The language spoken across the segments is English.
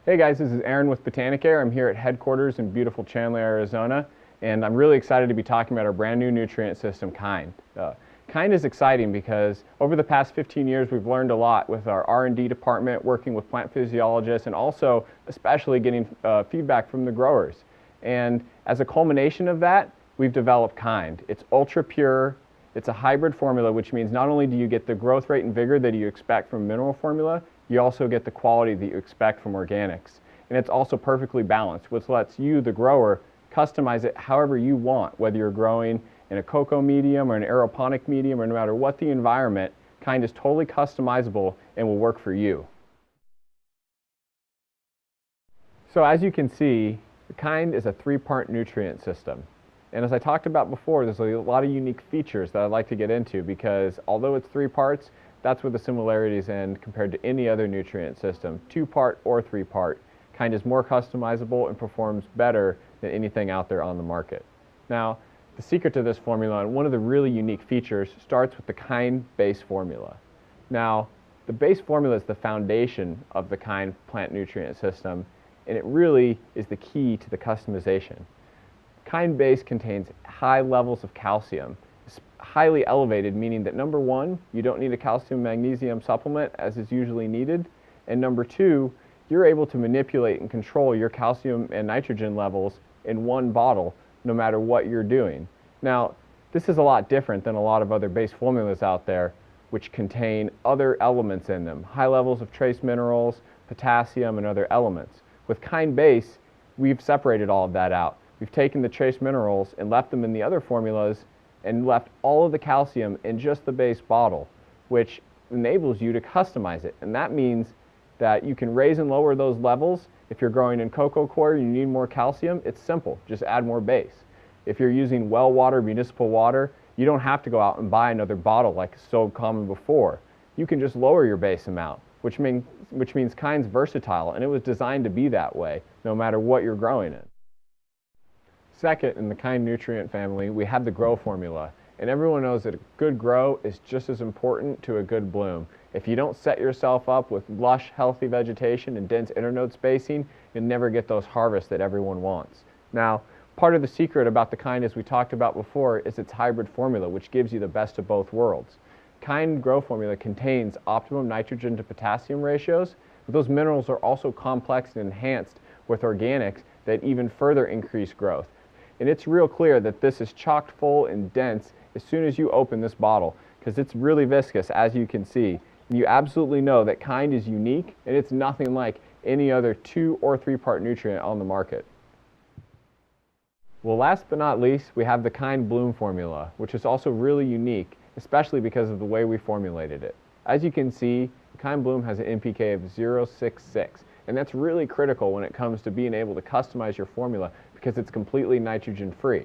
Hey guys, this is Aaron with Botanicare. I'm here at headquarters in beautiful Chandler, Arizona, and I'm really excited to be talking about our brand new nutrient system, Kind. Kind is exciting because over the past 15 years we've learned a lot with our R&D department, working with plant physiologists, and also especially getting feedback from the growers. And as a culmination of that, we've developed Kind. It's ultra pure. It's a hybrid formula, which means not only do you get the growth rate and vigor that you expect from mineral formula, you also get the quality that you expect from organics. And it's also perfectly balanced, which lets you, the grower, customize it however you want, whether you're growing in a cocoa medium or an aeroponic medium, or no matter what the environment, Kind is totally customizable and will work for you. So as you can see, the Kind is a three-part nutrient system. And as I talked about before, there's a lot of unique features that I'd like to get into because although it's three parts, that's where the similarities end compared to any other nutrient system. Two-part or three-part. Kind is more customizable and performs better than anything out there on the market. Now, the secret to this formula, and one of the really unique features, starts with the Kind base formula. Now, the base formula is the foundation of the Kind plant nutrient system, and it really is the key to the customization. Kind base contains high levels of calcium. It's highly elevated, meaning that number one, you don't need a calcium magnesium supplement as is usually needed, and number two, you're able to manipulate and control your calcium and nitrogen levels in one bottle no matter what you're doing. Now, this is a lot different than a lot of other base formulas out there which contain other elements in them, high levels of trace minerals, potassium, and other elements. With Kind base, we've separated all of that out. We've taken the trace minerals and left them in the other formulas and left all of the calcium in just the base bottle, which enables you to customize it. And that means that you can raise and lower those levels. If you're growing in cocoa coir and you need more calcium, it's simple. Just add more base. If you're using well water, municipal water, you don't have to go out and buy another bottle like so common before. You can just lower your base amount, which means Kind's versatile, and it was designed to be that way, no matter what you're growing in. Second, in the Kind nutrient family, we have the grow formula. And everyone knows that a good grow is just as important to a good bloom. If you don't set yourself up with lush, healthy vegetation and dense internode spacing, you'll never get those harvests that everyone wants. Now, part of the secret about the Kind, as we talked about before, is its hybrid formula, which gives you the best of both worlds. Kind grow formula contains optimum nitrogen to potassium ratios, but those minerals are also complex and enhanced with organics that even further increase growth. And it's real clear that this is chock full and dense as soon as you open this bottle, because it's really viscous, as you can see. And you absolutely know that Kind is unique, and it's nothing like any other two or three-part nutrient on the market. Well, last but not least, we have the Kind bloom formula, which is also really unique, especially because of the way we formulated it. As you can see, Kind bloom has an NPK of 0.66, and that's really critical when it comes to being able to customize your formula because it's completely nitrogen-free.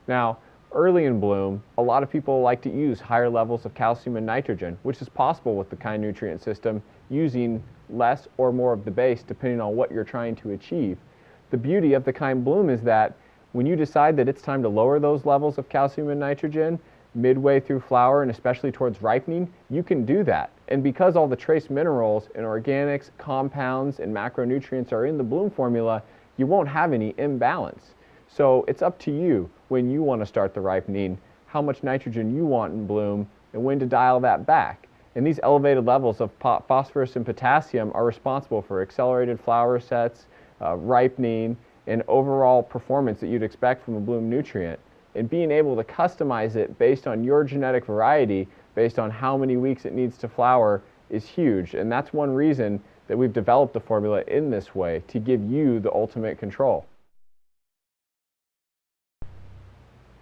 Now, early in bloom, a lot of people like to use higher levels of calcium and nitrogen, which is possible with the Kind nutrient system, using less or more of the base depending on what you're trying to achieve. The beauty of the Kind bloom is that when you decide that it's time to lower those levels of calcium and nitrogen, midway through flower and especially towards ripening, you can do that. And because all the trace minerals and organics, compounds, and macronutrients are in the bloom formula, you won't have any imbalance. So it's up to you when you want to start the ripening, how much nitrogen you want in bloom, and when to dial that back. And these elevated levels of phosphorus and potassium are responsible for accelerated flower sets, ripening, and overall performance that you'd expect from a bloom nutrient. And being able to customize it based on your genetic variety, based on how many weeks it needs to flower, is huge. And that's one reason that we've developed the formula in this way, to give you the ultimate control.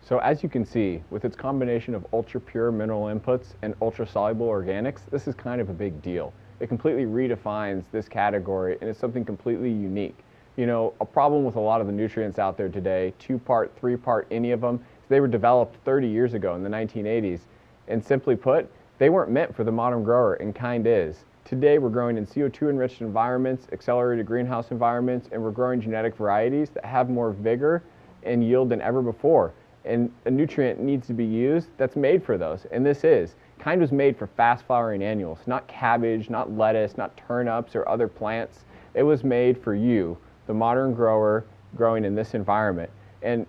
So as you can see, with its combination of ultra-pure mineral inputs and ultra-soluble organics, this is kind of a big deal. It completely redefines this category, and it's something completely unique. You know, a problem with a lot of the nutrients out there today, two-part, three-part, any of them, they were developed 30 years ago in the 1980s. And simply put, they weren't meant for the modern grower, and Kind is. Today we're growing in CO2-enriched environments, accelerated greenhouse environments, and we're growing genetic varieties that have more vigor and yield than ever before. And a nutrient needs to be used that's made for those, and this is. Kind was made for fast flowering annuals, not cabbage, not lettuce, not turnips or other plants It was made for you, the modern grower growing in this environment. And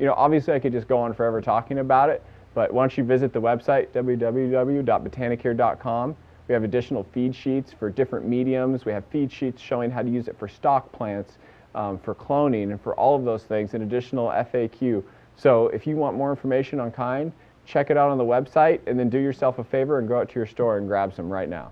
obviously I could just go on forever talking about it, but once you visit the website, www.botanicare.com, we have additional feed sheets for different mediums. We have feed sheets showing how to use it for stock plants, for cloning, and for all of those things, and additional FAQ. So if you want more information on Kind, check it out on the website, and then do yourself a favor and go out to your store and grab some right now.